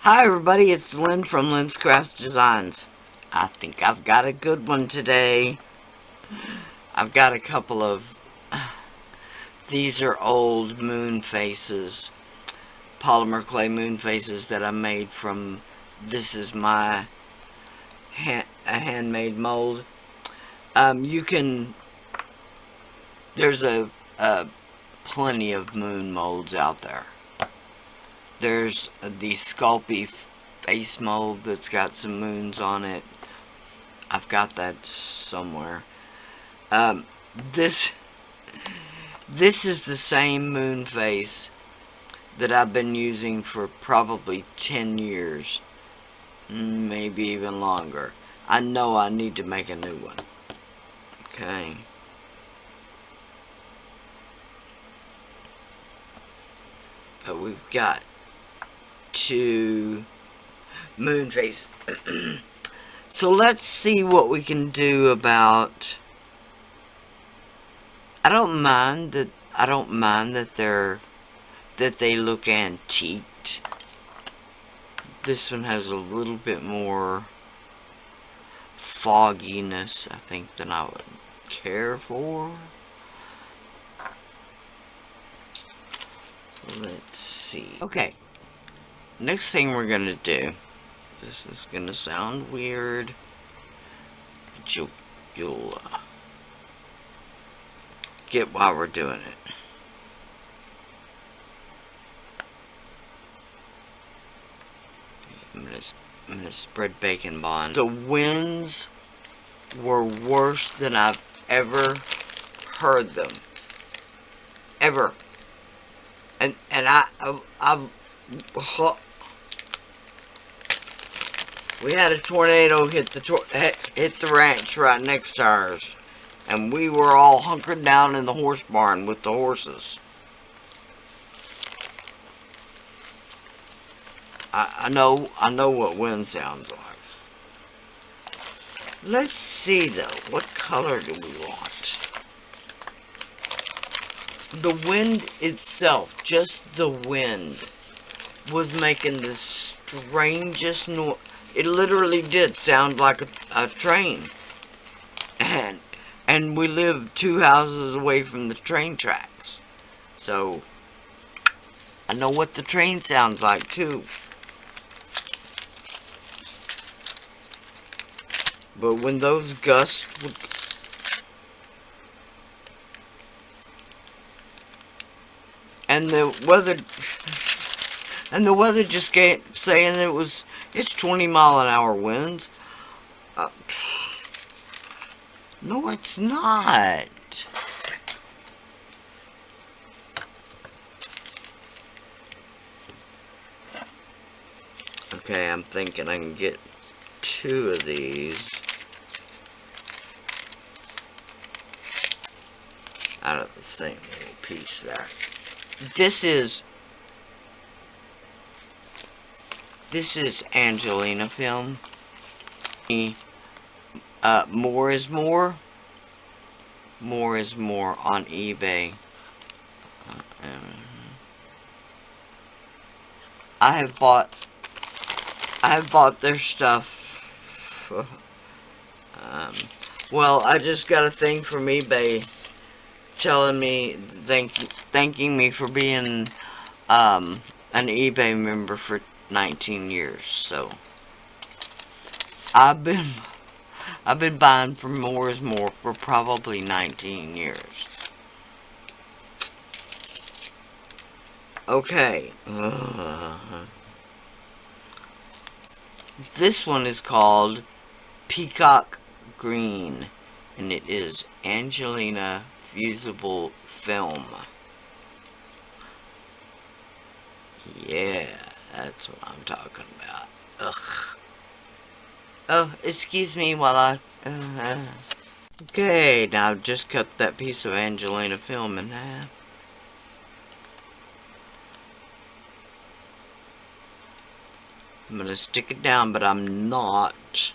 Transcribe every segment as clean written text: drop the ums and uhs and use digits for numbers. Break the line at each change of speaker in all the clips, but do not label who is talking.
Hi everybody, it's Lynn from Lynn's Crafts Designs. I think I've got a good one today. I've got a couple of, these are old moon faces, polymer clay moon faces that I made from, this is my a handmade mold. You can, there's plenty of moon molds out there. There's the Sculpey face mold that's got some moons on it. I've got that somewhere. This is the same moon face that I've been using for probably 10 years. Maybe even longer. I know I need to make a new one. Okay. But we've got two moon faces. So let's see what we can do about. I don't mind that they look antiqued. This one has a little bit more fogginess, I think, than I would care for. Let's see. Okay. Next thing we're gonna do. This is gonna sound weird, but you'll get why we're doing it. I'm gonna spread bacon bond. The winds were worse than I've ever heard them. Ever. And we had a tornado hit the ranch right next to ours, and we were all hunkered down in the horse barn with the horses. I know what wind sounds like. Let's see though, what color do we want? The wind itself, just the wind, was making the strangest noise. It literally did sound like a train. And we live 2 houses away from the train tracks. So, I know what the train sounds like too. But when those gusts would... And the weather just kept saying it's 20-mile-an-hour winds. No, it's not. Okay, I'm thinking I can get 2 of these out of the same little piece there. This is Angelina film. More is more. More is more on eBay. I have bought their stuff. Well, I just got a thing from eBay telling me, thanking me for being an eBay member for 19 years. So I've been buying from More is More for probably 19 years. Okay. This one is called Peacock Green, and it is Angelina fusible film. Yeah, that's what I'm talking about. Ugh. Oh, excuse me while I... Okay, now I've just cut that piece of Angelina film in half. I'm gonna stick it down, but I'm not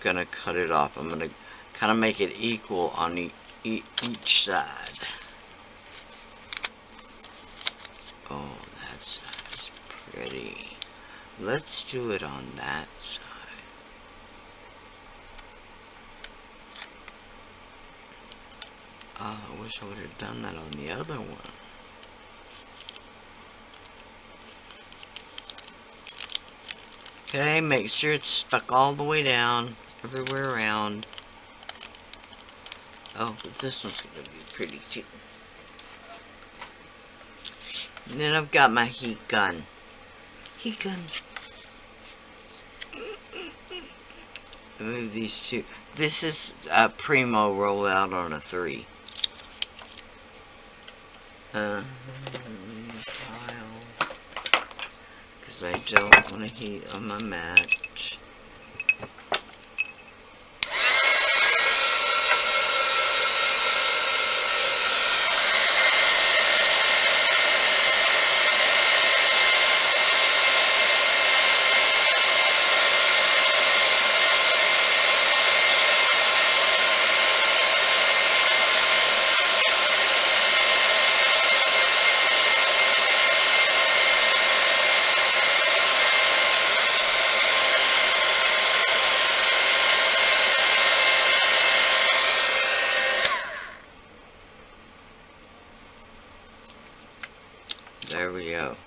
gonna cut it off. I'm gonna kind of make it equal on each side. Oh, that's pretty. let's do it on that side. I wish I would have done that on the other one. Okay, make sure it's stuck all the way down, everywhere around. Oh, but this one's going to be pretty too. And then I've got my heat gun. Heat gun. Move these two. This is a Primo rollout on a 3. Because I don't want to heat on my match. There we go.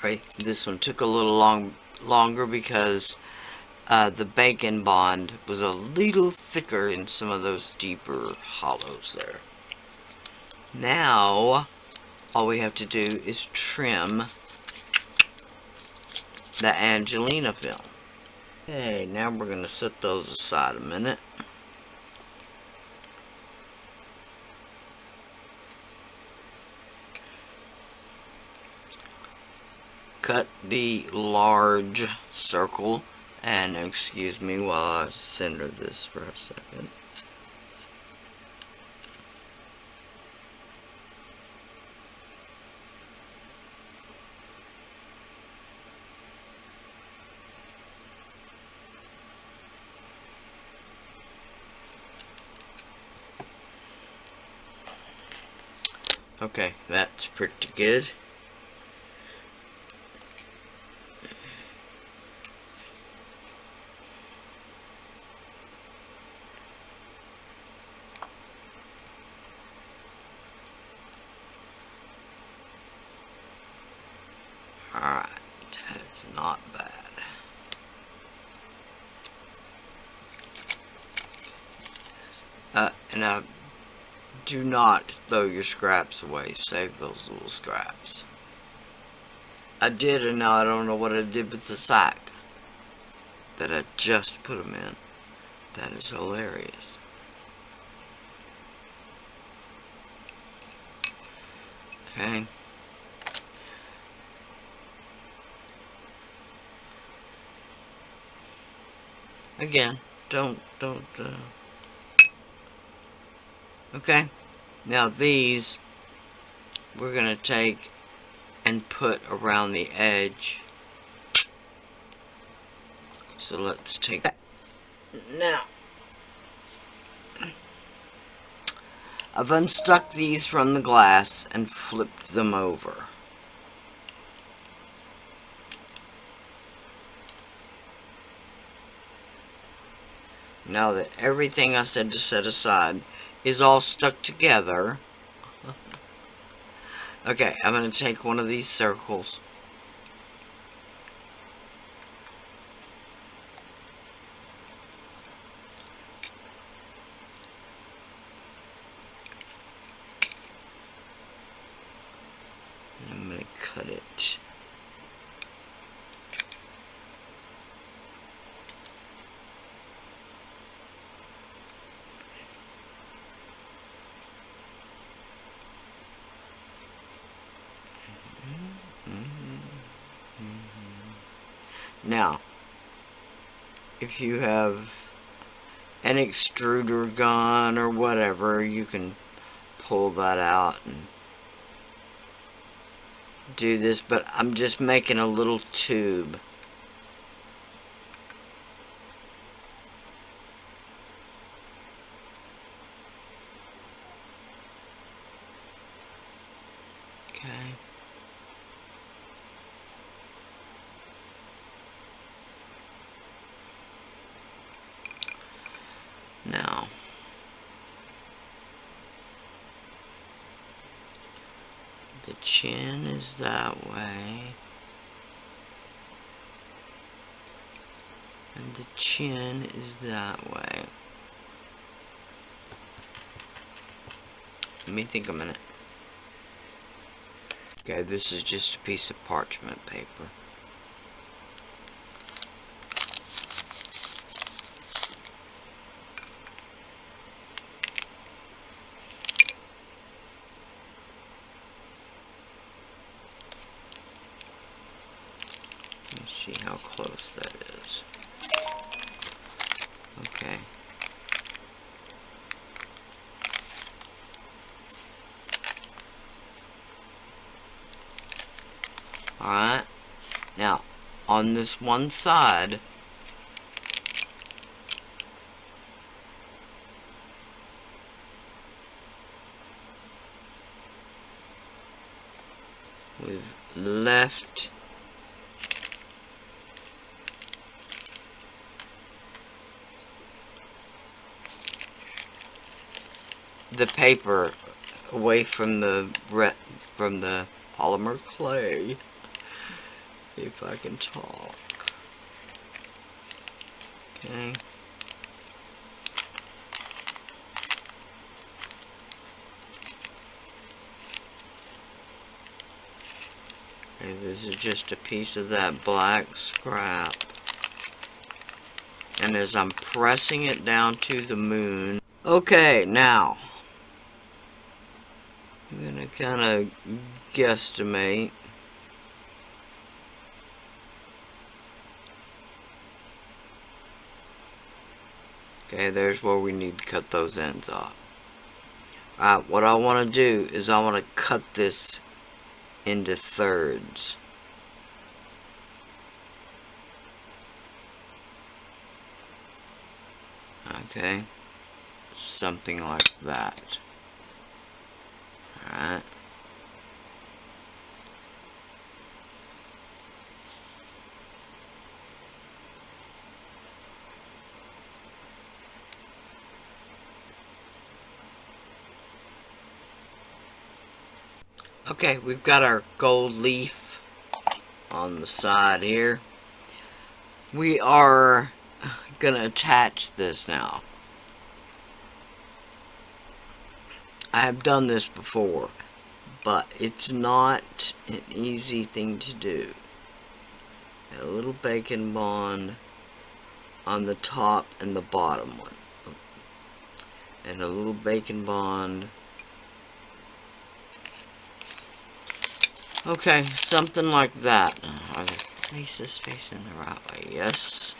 Sorry, this one took a little longer because the bacon bond was a little thicker in some of those deeper hollows there. Now, all we have to do is trim the Angelina film. Okay, now we're going to set those aside a minute. Cut the large circle, and excuse me while I center this for a second. Okay, that's pretty good. Alright, that's not bad. Now, do not throw your scraps away. Save those little scraps. I did, and now I don't know what I did with the sack that I just put them in. That is hilarious. Okay. Again, don't. Okay. Now these we're gonna take and put around the edge. So let's take that. Now, I've unstuck these from the glass and flipped them over. Now that everything I said to set aside is all stuck together, okay, I'm going to take one of these circles. put it. Now, if you have an extruder gun or whatever, you can pull that out and do this, but I'm just making a little tube. Okay. Now, the chin is that way, and the chin is that way. Let me think a minute. Okay, this is just a piece of parchment paper. Let's see how close that is. Okay. Alright. Now, on this one side, we've left the paper away from the polymer clay, if I can talk. Okay. Okay, this is just a piece of that black scrap. And as I'm pressing it down to the moon. Okay, now I'm gonna kind of guesstimate. Okay, there's where we need to cut those ends off. Alright, what I want to do is I want to cut this into thirds. Okay, something like that. Alright. Okay, we've got our gold leaf on the side here. We are gonna attach this now. I have done this before, but it's not an easy thing to do. A little bacon bond on the top and the bottom one, and a little bacon bond. Okay, something like that. Are the faces facing the right way? Yes.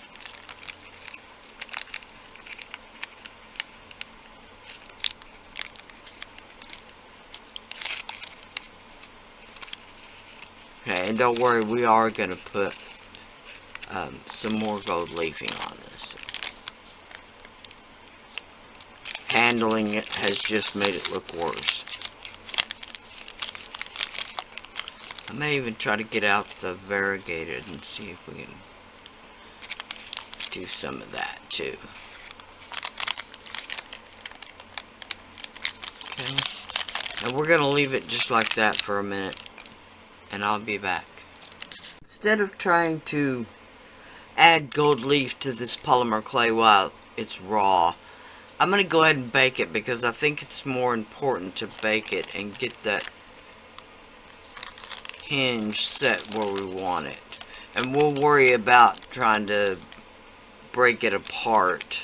Okay, and don't worry, we are going to put some more gold leafing on this. Handling it has just made it look worse. I may even try to get out the variegated and see if we can do some of that too. Okay, and we're going to leave it just like that for a minute, and I'll be back. Instead of trying to add gold leaf to this polymer clay while it's raw, I'm going to go ahead and bake it, because I think it's more important to bake it and get that hinge set where we want it. And we'll worry about trying to break it apart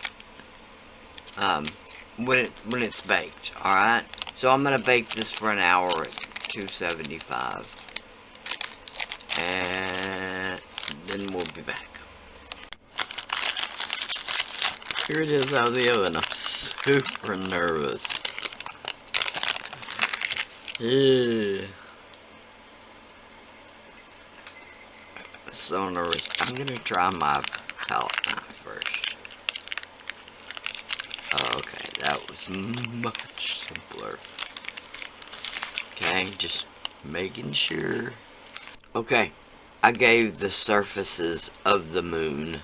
when it's baked. Alright? So I'm going to bake this for an hour at 275. And then we'll be back. Here it is out of the oven. I'm super nervous. Ugh. So nervous. I'm going to try my palette knife first. Oh, okay, that was much simpler. Okay, just making sure. Okay, I gave the surfaces of the moon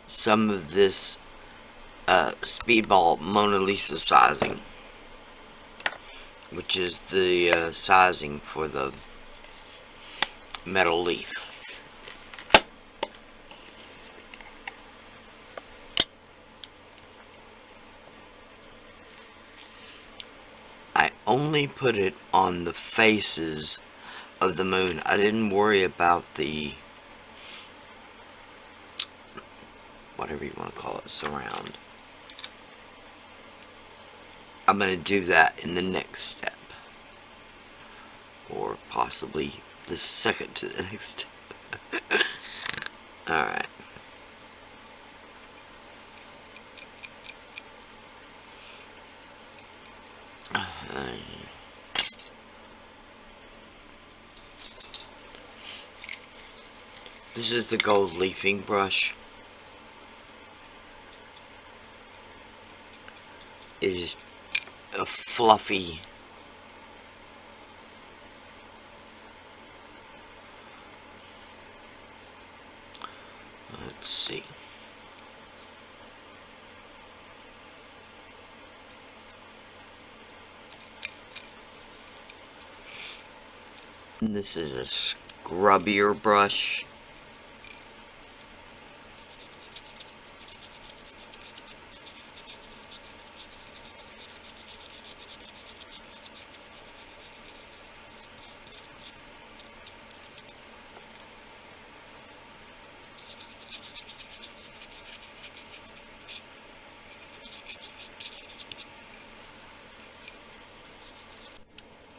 some of this Speedball Mona Lisa sizing, which is the sizing for the metal leaf. I only put it on the faces of the moon. I didn't worry about the, whatever you want to call it, surround. I'm going to do that in the next step. Or possibly the second to the next step. Alright. This is the gold leafing brush. It is a fluffy let's see. And this is a scrubbier brush.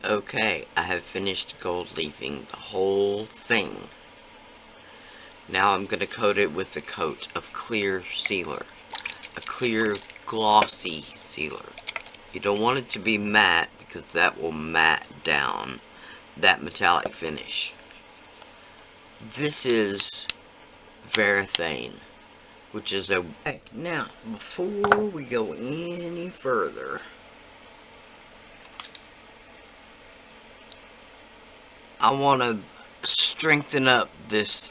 Okay, I have finished gold leafing the whole thing. Now I'm going to coat it with a coat of clear sealer. A clear glossy sealer. You don't want it to be matte because that will matte down that metallic finish. This is Varathane, which is a... Okay, now, before we go any further, I want to strengthen up this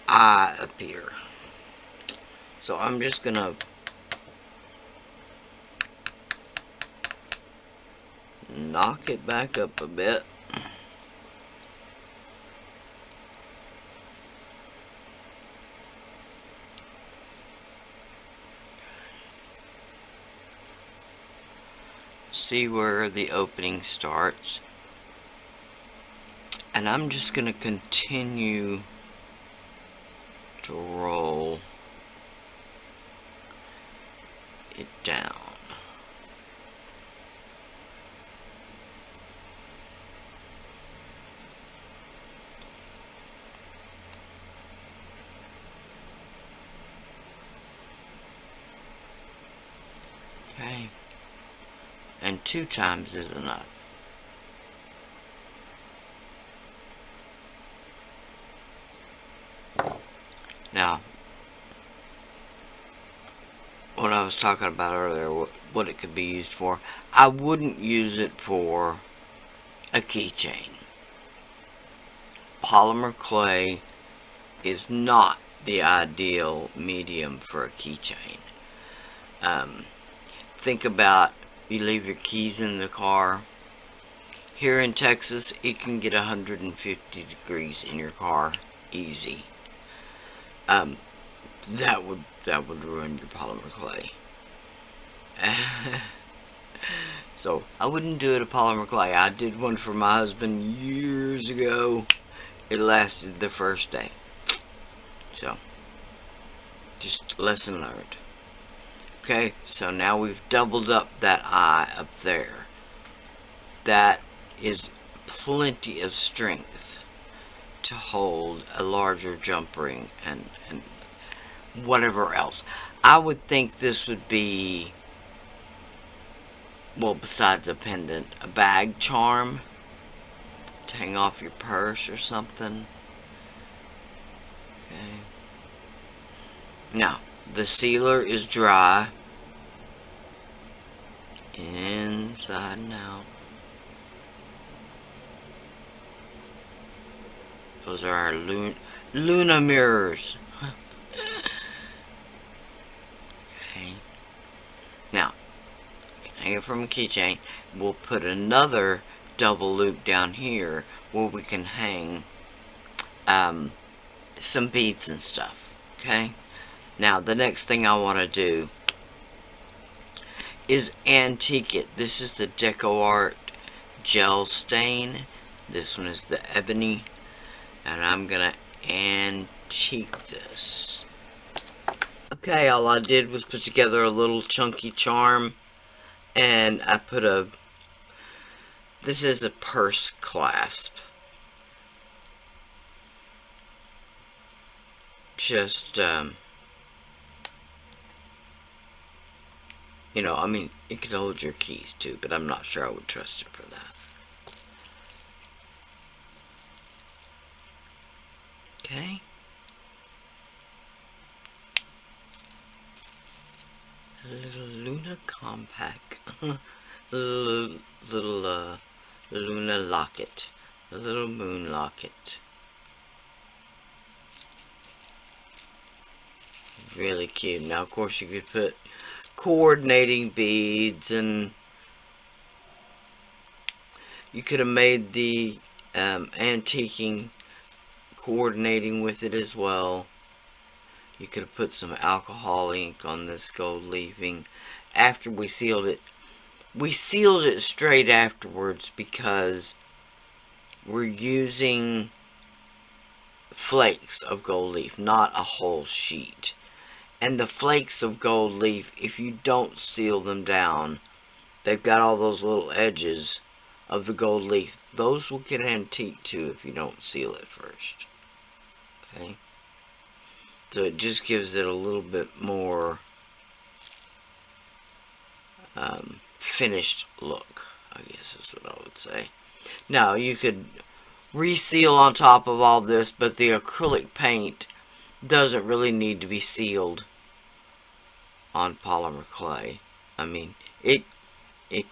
eye up here. So I'm just going to knock it back up a bit. See where the opening starts. And I'm just going to continue to roll it down. Okay. And 2 times is enough. Now, what I was talking about earlier, what it could be used for, I wouldn't use it for a keychain. Polymer clay is not the ideal medium for a keychain. Think about, you leave your keys in the car. Here in Texas, it can get 150 degrees in your car, easy. That would ruin your polymer clay. So I wouldn't do it a Polymer Clay. I did one for my husband years ago. It lasted the first day. So, just lesson learned. Okay, so now we've doubled up that eye up there. That is plenty of strength to hold a larger jump ring and whatever else. I would think this would be, well, besides a pendant, a bag charm to hang off your purse or something. Okay. Now, the sealer is dry. Inside and out. Those are our Luna mirrors. Okay. Now, hang it from a keychain. We'll put another double loop down here where we can hang some beads and stuff. Okay. Now, the next thing I want to do is antique it. This is the Deco Art gel stain. This one is the ebony. And I'm going to antique this. Okay, all I did was put together a little chunky charm. And I put this is a purse clasp. Just, you know, I mean, it could hold your keys too, but I'm not sure I would trust it for that. Okay. A little Luna compact. a little Luna locket. A little moon locket. Really cute. Now, of course, you could put coordinating beads, and you could have made the antiquing coordinating with it as well. You could have put some alcohol ink on this gold leafing after we sealed it. We sealed it straight afterwards because we're using flakes of gold leaf, not a whole sheet. And the flakes of gold leaf, if you don't seal them down, they've got all those little edges of the gold leaf. Those will get antique too if you don't seal it first. Okay? So it just gives it a little bit more finished look, I guess is what I would say. Now, you could reseal on top of all this, but the acrylic paint doesn't really need to be sealed on polymer clay. I mean, it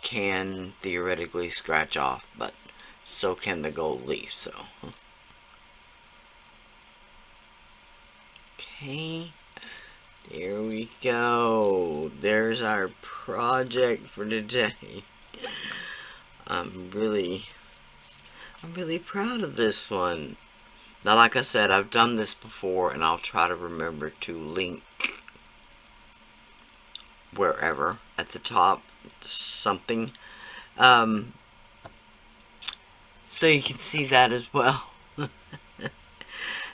can theoretically scratch off, but so can the gold leaf, so. Okay, there we go. There's our project for today. I'm really proud of this one. Now, like I said, I've done this before, and I'll try to remember to link wherever at the top something, so you can see that as well.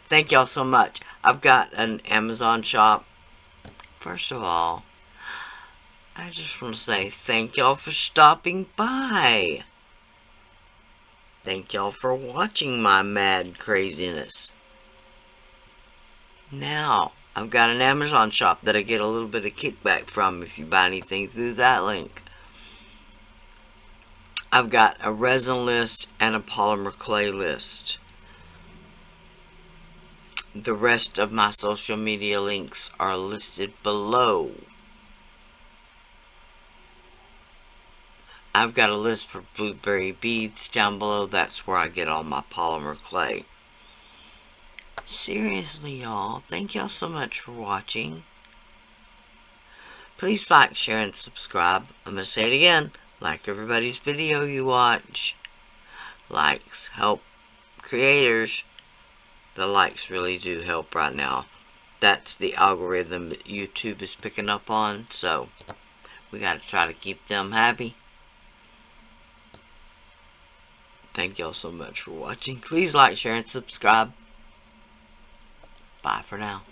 Thank y'all so much. I've got an Amazon shop. First of all, I just want to say thank y'all for stopping by. Thank y'all for watching my mad craziness. Now, I've got an Amazon shop that I get a little bit of kickback from if you buy anything through that link. I've got a resin list and a polymer clay list. The rest of my social media links are listed below. I've got a list for blueberry beads down below. That's where I get all my polymer clay. Seriously, y'all, thank y'all so much for watching. Please like, share, and subscribe. I'm going to say it again. Like everybody's video you watch. Likes help creators. The likes really do help right now. That's the algorithm that YouTube is picking up on. So, we got to try to keep them happy. Thank y'all so much for watching. Please like, share, and subscribe. Bye for now.